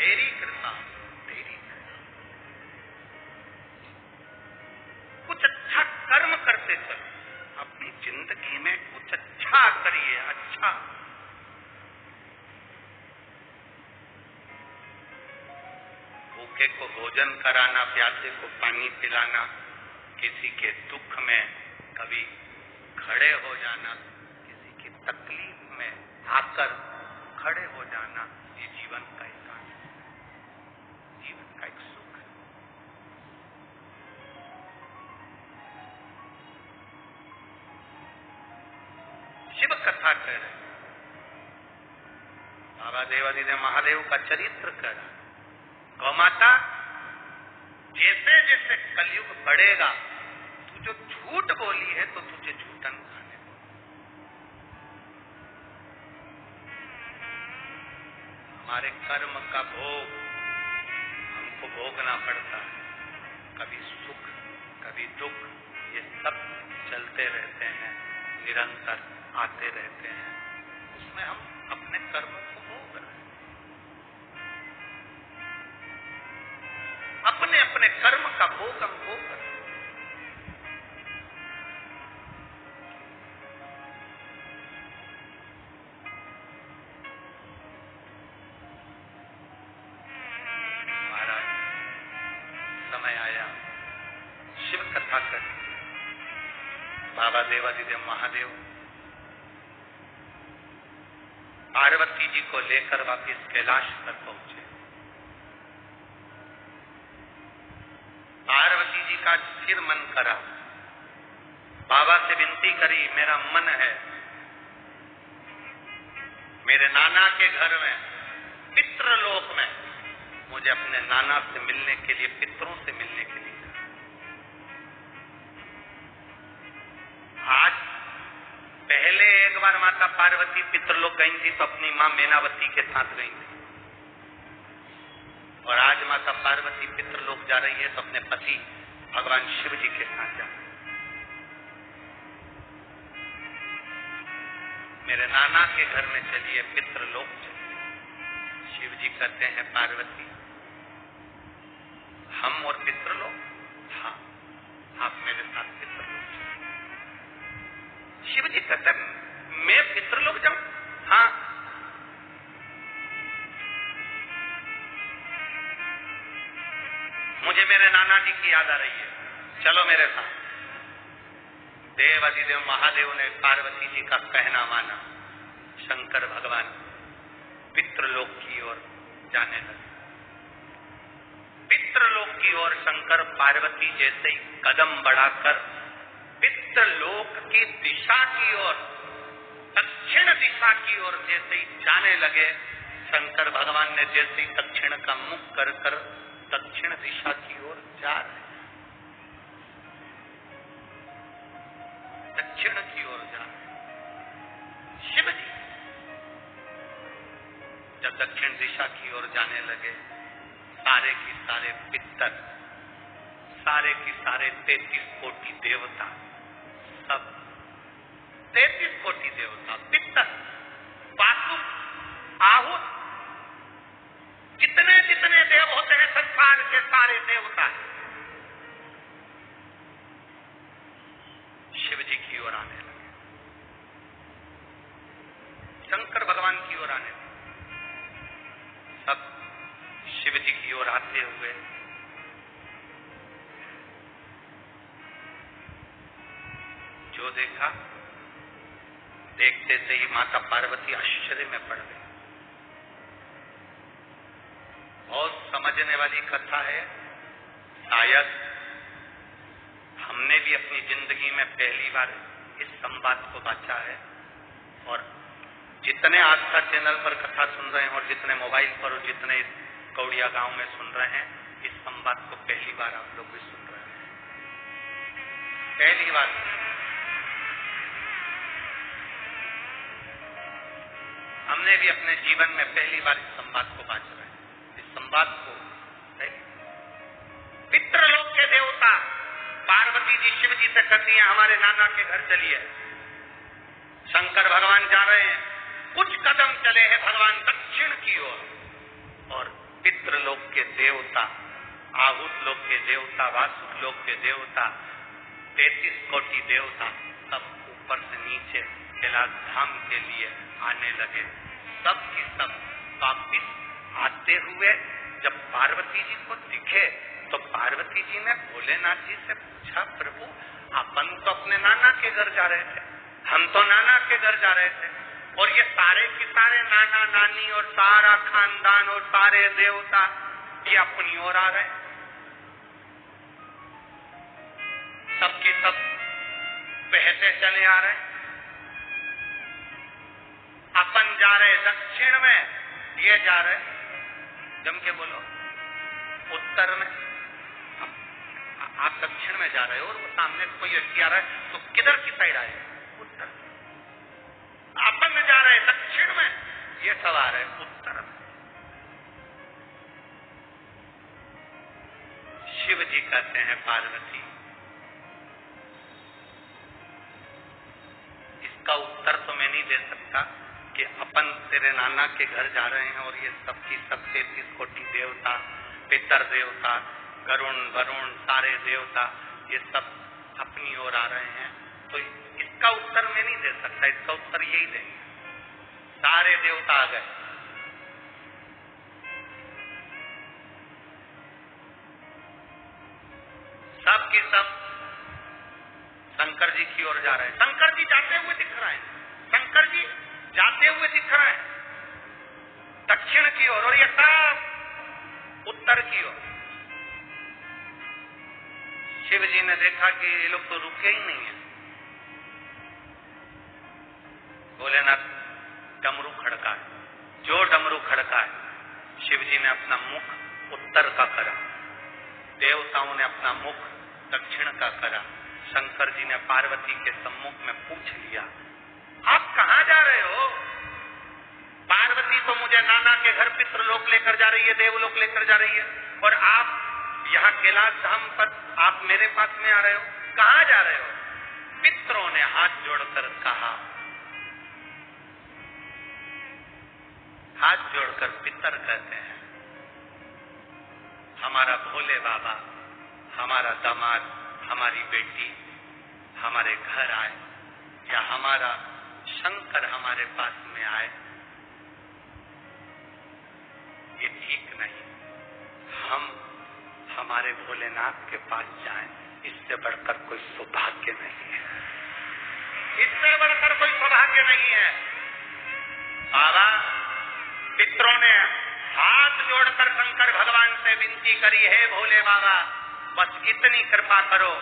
तेरी कृपा, तेरी कृपा। कुछ अच्छा कर्म करते चलो, अपनी जिंदगी में कुछ अच्छा करिए, अच्छा। भूखे को भोजन कराना, प्यासे को पानी पिलाना, किसी के दुख में कभी खड़े हो जाना, किसी की तकलीफ में आकर खड़े हो जाना, ये जीवन का एक आनंद है, जीवन का एक सुख है। शिव कथा कह रहे, बाबा देवादिदेव महादेव का चरित्र कह रहा। गौ माता, जैसे जैसे कलयुग बढ़ेगा, तू जो झूठ बोली है तो तुझे झूठन खाने दो। हमारे कर्म का भोग हमको भोगना पड़ता है, कभी सुख कभी दुख, ये सब चलते रहते हैं, निरंतर आते रहते हैं, उसमें हम अपने कर्मों को भोग रहे हैं। अपने अपने कर्म का भोग हम भोग रहे हैं। महाराज, समय आया शिव कथा कर। बाबा देवादिदेव महादेव पार्वती जी को लेकर वापिस कैलाश पर पहुंचे। पार्वती जी का सिर मन करा, बाबा से विनती करी, मेरा मन है मेरे नाना के घर में, पितृलोक में, मुझे अपने नाना से मिलने के लिए, पितरों से मिलने के लिए। आज पहले एक बार माता पार्वती पितृलोक गई थी तो अपनी मां मेनावती के साथ गई थी, और आज माता पार्वती पितृलोक जा रही है तो अपने पति भगवान शिव जी के साथ जा रही है। मेरे नाना के घर में चलिए, पितृलोक चलिए। शिव जी कहते हैं, पार्वती हम और पितृलोक? हाँ, आप मेरे साथ पितृलोक चलिए। शिव जी कहते हैं, मैं पितृलोक जाऊं? हाँ। मुझे मेरे नाना जी की याद आ रही है, चलो मेरे साथ। देवादिदेव महादेव ने पार्वती जी का कहना माना, शंकर भगवान पितृलोक की ओर जाने लगे। पितृलोक की ओर शंकर पार्वती जैसे ही कदम बढ़ाकर पितृलोक की दिशा की ओर, दक्षिण दिशा की ओर जैसे ही जाने लगे, शंकर भगवान ने जैसे ही दक्षिण का मुख कर कर दक्षिण दिशा की ओर जा रहे, दक्षिण की ओर जा रहे। शिव जी जब दक्षिण दिशा की ओर जाने लगे, सारे की सारे पितर, सारे की सारे 33 कोटि देवता, सब 33 कोटि देवता, पितर, वासु, आहुत, जितने जितने देव होते हैं संसार के सारे देवता शिव जी की ओर आने लगे, शंकर भगवान की ओर आने लगे। सब शिव जी की ओर आते हुए जो देखा, देखते से ही माता पार्वती आश्चर्य में पड़ गई। बहुत समझने वाली कथा है। शायद हमने भी अपनी जिंदगी में पहली बार इस संवाद को बांटा है, और जितने आस्था चैनल पर कथा सुन रहे हैं और जितने मोबाइल पर और जितने कौड़िया गांव में सुन रहे हैं, इस संवाद को पहली बार आप लोग भी सुन रहे हैं, पहली बार। हमने भी अपने जीवन में पहली बार इस संवाद को बांट रहे हैं। इस संवाद को पितृलोक के देवता पार्वती जी शिव जी से कहती हैं, हमारे नाना के घर चलिए। शंकर भगवान जा रहे हैं, कुछ कदम चले हैं भगवान दक्षिण की ओर, और पितृलोक के देवता, आहूत लोक के देवता, वासुक लोक के देवता, 33 कोटि देवता सब ऊपर से नीचे कैलाश धाम के लिए आने लगे। सब की सब वापिस आते हुए जब पार्वती जी को दिखे तो पार्वती जी ने भोलेनाथ जी से पूछा, प्रभु अपन तो अपने नाना के घर जा रहे थे, हम तो नाना के घर जा रहे थे, और ये सारे के सारे नाना नानी और सारा खानदान और सारे देवता ये अपनी ओर आ रहे, सबके सब बहते चले आ रहे, अपन जा रहे दक्षिण में, ये जा रहे जम के बोलो उत्तर में। आप दक्षिण में जा रहे हो और वो सामने कोई व्यक्ति आ रहा है तो किधर की साइड आए? उत्तर। अपन जा रहे दक्षिण में, ये सब आ रहे उत्तर में। शिव जी कहते हैं पार्वती, इसका उत्तर तो मैं नहीं दे सकता कि अपन तेरे नाना के घर जा रहे हैं और ये सबकी सब 33 कोटि देवता, पितर देवता, गरुण वरुण सारे देवता ये सब अपनी ओर आ रहे हैं, तो इसका उत्तर मैं नहीं दे सकता। इसका उत्तर यही देंगे, सारे देवता आ गए, सब के सब शंकर जी की ओर जा रहे हैं। शंकर जी जाते हुए दिख रहे हैं, शंकर जी जाते हुए दिख रहे हैं दक्षिण की ओर, और ये सब उत्तर की ओर। शिव जी ने देखा कि ये लोग तो रुके ही नहीं है। भोलेनाथ डमरू खड़का है, जो डमरू खड़का है शिव जी ने अपना मुख उत्तर का करा, देवताओं ने अपना मुख दक्षिण का करा। शंकर जी ने पार्वती के सम्मुख में पूछ लिया, आप कहाँ जा रहे हो? पार्वती तो मुझे नाना के घर पितृलोक लेकर जा रही है, देवलोक लेकर जा रही है, और आप यहाँ कैलाश धाम पर आप मेरे पास में आ रहे हो, कहाँ जा रहे हो? पितरों ने हाथ जोड़कर कहा, हाथ जोड़कर पितर कहते हैं, हमारा भोले बाबा, हमारा दामाद, हमारी बेटी हमारे घर आए, या हमारा शंकर हमारे पास में आए, ये ठीक नहीं। हम हमारे भोलेनाथ के पास जाएं, इससे बढ़कर कोई सौभाग्य नहीं है, इससे बढ़कर कोई सौभाग्य नहीं है। बाबा पितरों ने हाथ जोड़कर शंकर भगवान से विनती करी, है भोले बाबा बस इतनी कृपा करो,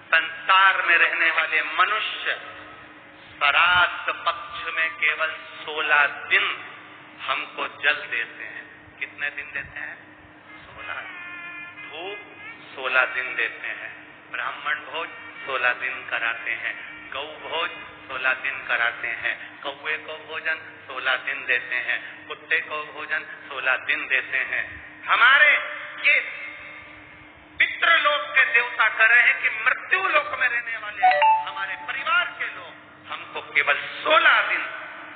संसार में रहने वाले मनुष्य श्राद्ध पक्ष में केवल 16 दिन हमको जल देते हैं। कितने दिन देते हैं? 16। धूप 16 दिन देते हैं, ब्राह्मण भोज 16 दिन कराते हैं, गौ भोज 16 दिन कराते हैं, कौवे को भोजन 16 दिन देते हैं, कुत्ते को भोजन 16 दिन देते हैं। हमारे ये पितृलोक के देवता कह रहे हैं कि मृत्यु लोक में रहने वाले हमारे परिवार के लोग हमको केवल 16 दिन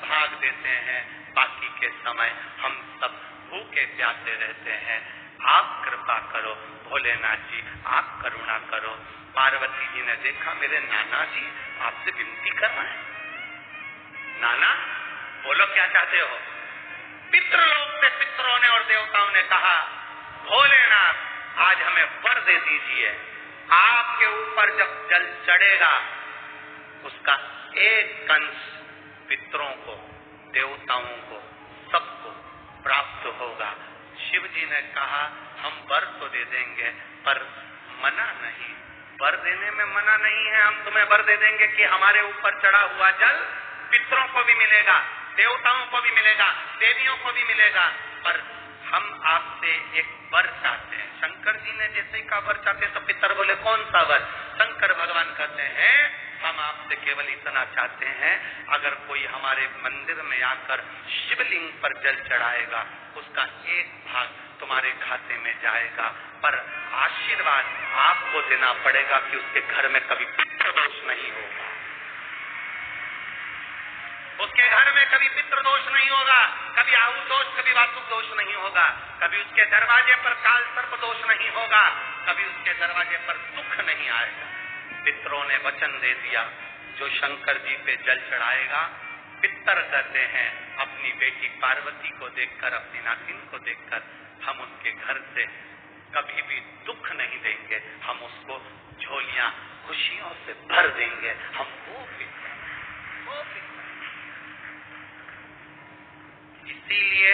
भाग देते हैं, बाकी के समय हम सब भूखे प्यासे रहते हैं। आप कृपा करो भोलेनाथ जी, आप करुणा करो। पार्वती जी ने देखा मेरे नाना जी आपसे विनती कर रहे हैं, नाना बोलो क्या चाहते हो? पितृलोक से पितरों ने और देवताओं ने कहा, भोलेनाथ आज हमें वर दे दीजिए, आपके ऊपर जब जल चढ़ेगा उसका एक अंश पितरों को, देवताओं को, सबको प्राप्त होगा। शिव जी ने कहा हम वर तो दे देंगे पर मना नहीं, वर देने में मना नहीं है, हम तुम्हें वर दे देंगे कि हमारे ऊपर चढ़ा हुआ जल पितरों को भी मिलेगा, देवताओं को भी मिलेगा, देवियों को भी मिलेगा, पर हम आपसे एक वर चाहते हैं। शंकर जी ने जैसे ही का वर चाहते हैं तो पितर बोले कौन सा वर? शंकर भगवान कहते हैं हम आपसे केवल इतना चाहते हैं, अगर कोई हमारे मंदिर में आकर शिवलिंग पर जल चढ़ाएगा उसका एक भाग तुम्हारे खाते में जाएगा, पर आशीर्वाद आपको देना पड़ेगा कि उसके घर में कभी पितृदोष नहीं होगा। उसके घर में कभी पितृदोष नहीं होगा, कभी आहु दोष, कभी वास्तु दोष नहीं होगा, कभी उसके दरवाजे पर काल सर्प दोष नहीं होगा, कभी उसके दरवाजे पर दुख नहीं आएगा। पितरों ने वचन दे दिया, जो शंकर जी पे जल चढ़ाएगा, पितर कहते हैं अपनी बेटी पार्वती को देखकर, अपनी नातिन को देखकर, हम उनके घर से कभी भी दुख नहीं देंगे, हम उसको झोलियां खुशियों से भर देंगे। हम वो इसीलिए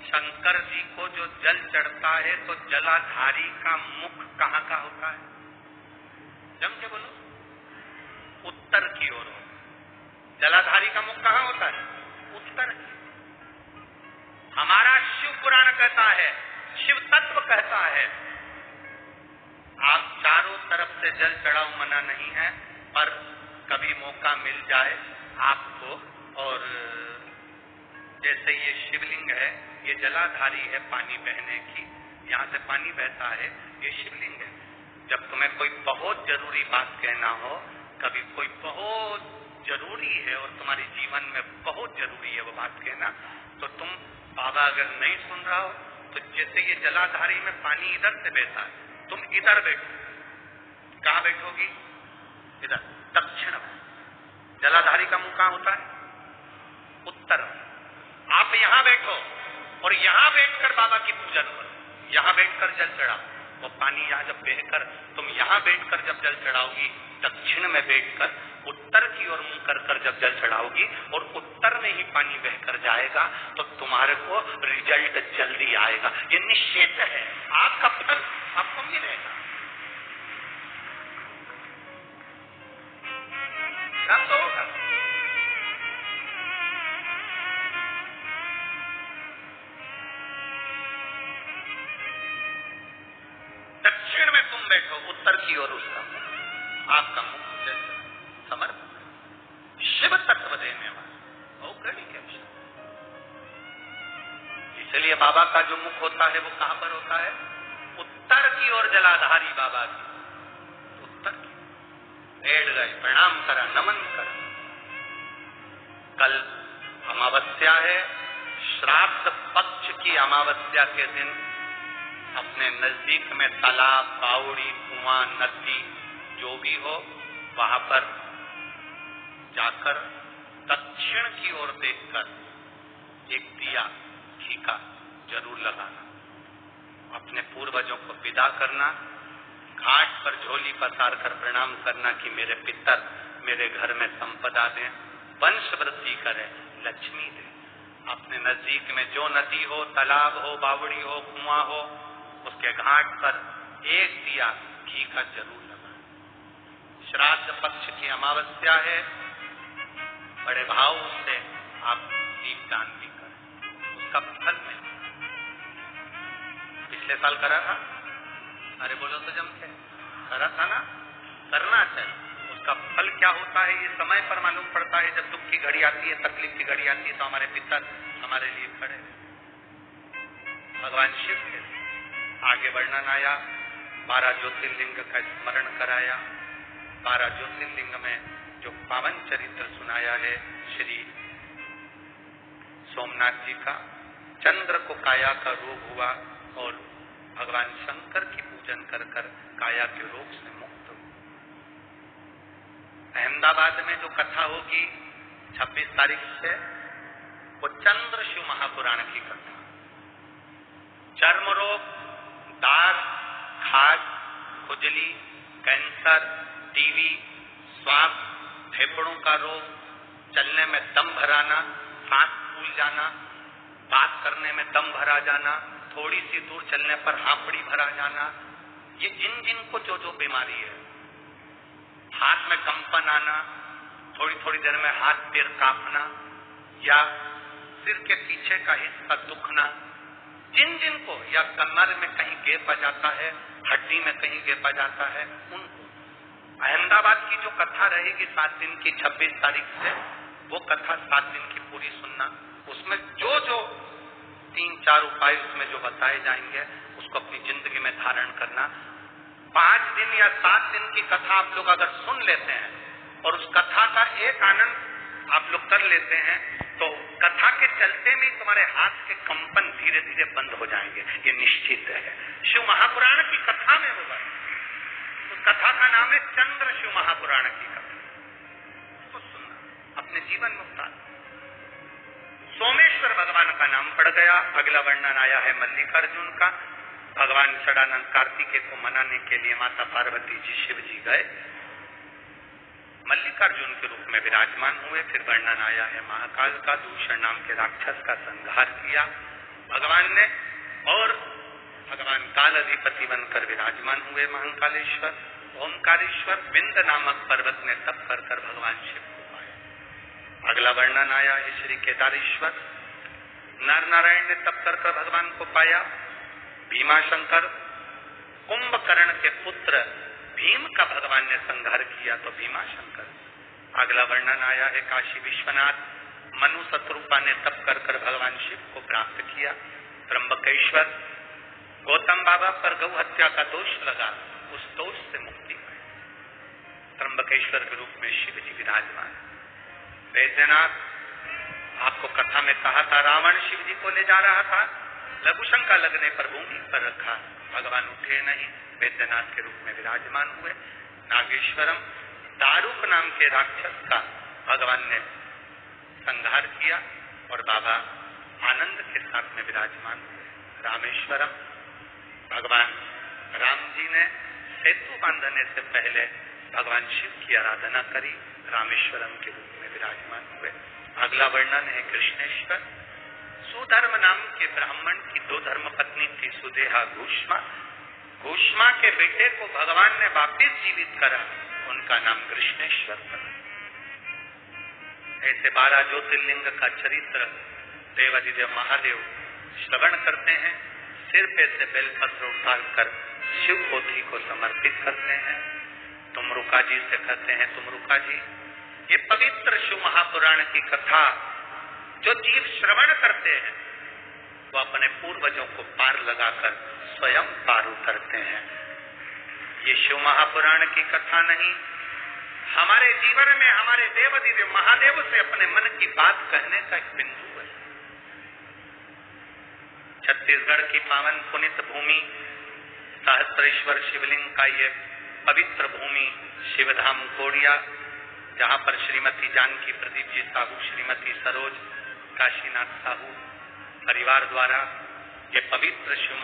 शंकर जी को जो जल चढ़ता है तो जलाधारी का मुख कहाँ का होता है? जम के बोलो, उत्तर की ओर हो। जलाधारी का मुख कहाँ होता है? उत्तर की। हमारा शिव पुराण कहता है, शिव तत्व कहता है, आप चारों तरफ से जल चढ़ाओ, मना नहीं है, पर कभी मौका मिल जाए आपको, और जैसे ये शिवलिंग है, ये जलाधारी है पानी बहने की, यहाँ से पानी बहता है, ये शिवलिंग है। जब तुम्हें कोई बहुत जरूरी बात कहना हो, कभी कोई बहुत जरूरी है और तुम्हारे जीवन में बहुत जरूरी है वो बात कहना, तो तुम बाबा अगर नहीं सुन रहा हो तो जैसे ये जलाधारी में पानी इधर से बहता है, तुम इधर बैठो। कहाँ बैठोगी? इधर, दक्षिण में। जलाधारी का मुंह कहाँ होता है? उत्तर में। आप यहाँ बैठो और यहाँ बैठकर बाबा की पूजन करो, यहाँ बैठकर जल चढ़ाओ। वो पानी यहाँ जब बहकर, तुम यहाँ बैठकर जब जल चढ़ाओगी, दक्षिण में बैठकर उत्तर की ओर मुंह कर जब जल चढ़ाओगी और उत्तर में ही पानी बहकर जाएगा, तो तुम्हारे को रिजल्ट जल्दी आएगा। ये निश्चित है, आपका फल आपको मिलेगा। सब तो होगा। दक्षिण में तुम बैठो, उत्तर की ओर उसका मुंह, आपका मुंह समर्पण, शिव तत्व देने वाला, इसलिए बाबा का जो मुख होता है वो कहां पर होता है? उत्तर की ओर जलाधारी बाबा की, उत्तर की। बैठ गए, प्रणाम करा, नमन करा। कल अमावस्या है, श्राद्ध पक्ष की अमावस्या के दिन अपने नजदीक में तालाब, बावड़ी, कुआं, नदी जो भी हो, वहां पर जाकर दक्षिण की ओर देखकर एक दिया घी का जरूर लगाना, अपने पूर्वजों को विदा करना, घाट पर झोली पसार कर प्रणाम करना कि मेरे पितर मेरे घर में संपदा दें, वंश वृद्धि करें, लक्ष्मी दें। अपने नजदीक में जो नदी हो, तालाब हो, बावड़ी हो, कुआं हो, उसके घाट पर एक दिया घी का जरूर लगाना। श्राद्ध पक्ष की अमावस्या है, बड़े भाव से आप दीपदान भी करें, उसका फल मिले। पिछले साल करा था, अरे बोलो तो जम के करा था ना, करना चाहिए। उसका फल क्या होता है ये समय पर मालूम पड़ता है। जब दुख की घड़ी आती है, तकलीफ की घड़ी आती है, तो हमारे पितर हमारे लिए खड़े। भगवान शिव के आगे वर्णन आया, 12 ज्योतिर्लिंग का स्मरण कराया। 12 ज्योतिर्लिंग में जो पावन चरित्र सुनाया है श्री सोमनाथ जी का, चंद्र को काया का रोग हुआ और भगवान शंकर की पूजन कर कर काया के रोग से मुक्त हुआ। अहमदाबाद में जो कथा होगी 26 तारीख से, वो चंद्र शिव महापुराण की कथा। चर्म रोग, दाग, खाज, खुजली, कैंसर, टीबी, श्वास, फेफड़ों का रोग, चलने में दम भराना, सांस फूल जाना, बात करने में दम भरा जाना, थोड़ी सी दूर चलने पर हांफड़ी भरा जाना, ये जिन जिन को जो जो बीमारी है, हाथ में कंपन आना, थोड़ी थोड़ी देर में हाथ पैर कांपना, या सिर के पीछे का हिस्सा दुखना, जिन जिन को, या कमर में कहीं गैप आ जाता है, हड्डी में कहीं गैप आ जाता है, उनको अहमदाबाद की जो कथा रहेगी 7 दिन की 26 तारीख से, वो कथा 7 दिन की पूरी सुनना। उसमें जो जो 3-4 उपाय उसमें जो बताए जाएंगे, उसको अपनी जिंदगी में धारण करना। 5 दिन या 7 दिन की कथा आप लोग अगर सुन लेते हैं और उस कथा का एक आनंद आप लोग कर लेते हैं तो कथा के चलते में तुम्हारे हाथ के कंपन धीरे धीरे बंद हो जाएंगे, ये निश्चित है। शिव महापुराण की कथा में होगा। उस कथा का नाम है चंद्र शिव महापुराण की कथा। उसको सुनना, अपने जीवन में उतार। सोमेश्वर भगवान का नाम पड़ गया। अगला वर्णन आया है मल्लिकार्जुन का। भगवान षडानंद कार्तिकेय को मनाने के लिए माता पार्वती जी शिव जी गए, मल्लिकार्जुन के रूप में विराजमान हुए। फिर वर्णन आया है महाकाल का, दूषण नाम के राक्षस का संहार किया भगवान ने, और भगवान काल अधिपति बनकर विराजमान हुए महाकालेश्वर। ओंकारेश्वर विंध्य नामक पर्वत में तप कर भगवान शिव को पाया। अगला वर्णन आया है श्री केदारेश्वर। नर नारायण ने तप कर भगवान को पाया। भीमाशंकर, कुंभकर्ण के पुत्र भीम का भगवान ने संहार किया तो भीमाशंकर। अगला वर्णन आया है काशी विश्वनाथ। मनु शत्रुपा ने तप कर भगवान शिव को प्राप्त किया। त्र्यंबकेश्वर, गौतम बाबा पर गौ हत्या का दोष लगा, उस दोष से मुक्ति पाई। त्र्यंबकेश्वर के रूप में शिव जी विराजमान। वैद्यनाथ, आपको कथा में कहा था रावण शिव जी को ले जा रहा था, लघुशंका लगने पर भूमि पर रखा, भगवान उठे नहीं, वैद्यनाथ के रूप में विराजमान हुए। नागेश्वरम, दारुक नाम के राक्षस का भगवान ने संहार किया और बाबा आनंद के साथ में विराजमान हुए। रामेश्वरम, भगवान राम जी ने सेतु बांधने से पहले भगवान शिव की आराधना करी, रामेश्वरम के रूप में विराजमान हुए। अगला वर्णन है कृष्णेश्वर। सुधर्म नाम के ब्राह्मण की 2 धर्मपत्नी थी, सुदेहा, घूष्मा। घूष्मा के बेटे को भगवान ने वापिस जीवित करा, उनका नाम कृष्णेश्वर पड़ा। ऐसे 12 ज्योतिर्लिंग का चरित्र देवादिदेव महादेव श्रवण करते हैं, सिर पे से बेलपत्र उठाकर शिव पोथी को समर्पित करते हैं। तुमरुका जी से कहते हैं, तुमरुका जी, ये पवित्र शिव महापुराण की कथा जो जीव श्रवण करते हैं वो अपने पूर्वजों को पार लगाकर स्वयं पार उतरते हैं। ये शिव महापुराण की कथा नहीं, हमारे जीवन में हमारे देवादिदेव महादेव से अपने मन की बात कहने का एक बिंदु है। छत्तीसगढ़ की पावन पुनित भूमि सहस्त्रेश्वर शिवलिंग का ये पवित्र भूमि शिवधाम कोड़िया, जहाँ पर श्रीमती जानकी प्रदीप जी साहू, श्रीमती सरोज काशीनाथ साहू परिवार द्वारा ये पवित्र शिव